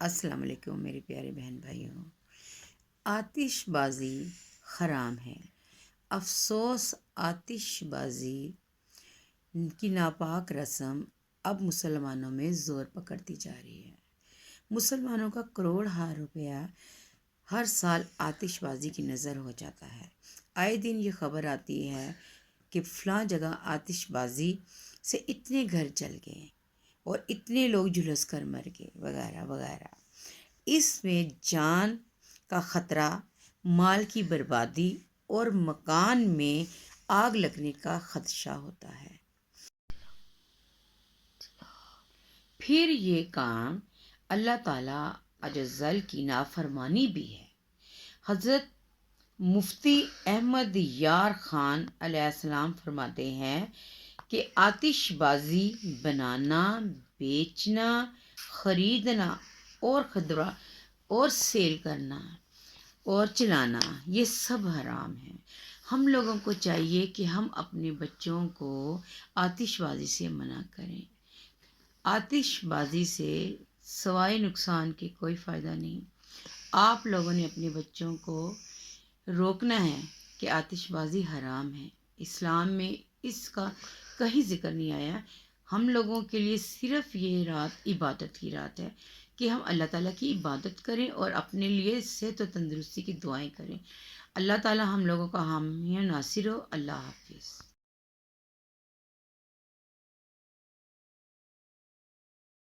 السلام علیکم میرے پیارے بہن بھائیوں۔ آتش بازی حرام ہے۔ افسوس، آتش بازی کی ناپاک رسم اب مسلمانوں میں زور پکڑتی جا رہی ہے۔ مسلمانوں کا کروڑ روپیہ ہر سال آتش بازی کی نظر ہو جاتا ہے۔ آئے دن یہ خبر آتی ہے کہ فلاں جگہ آتش بازی سے اتنے گھر جل گئے اور اتنے لوگ جھلس کر مر گئے وغیرہ وغیرہ۔ اس میں جان کا خطرہ، مال کی بربادی اور مکان میں آگ لگنے کا خدشہ ہوتا ہے۔ پھر یہ کام اللہ تعالیٰ عز و جل کی نافرمانی بھی ہے۔ حضرت مفتی احمد یار خان علیہ السلام فرماتے ہیں کہ آتش بازی بنانا، بیچنا، خریدنا اور سیل کرنا اور چلانا یہ سب حرام ہے۔ ہم لوگوں کو چاہیے کہ ہم اپنے بچوں کو آتش بازی سے منع کریں۔ آتش بازی سے سوائے نقصان کے کوئی فائدہ نہیں۔ آپ لوگوں نے اپنے بچوں کو روکنا ہے کہ آتش بازی حرام ہے۔ اسلام میں اس کا کہیں ذکر نہیں آیا۔ ہم لوگوں کے لیے صرف یہ رات عبادت کی رات ہے کہ ہم اللہ تعالیٰ کی عبادت کریں اور اپنے لیے صحت و تندرستی کی دعائیں کریں۔ اللہ تعالیٰ ہم لوگوں کا حامی و ناصر ہو۔ اللہ حافظ۔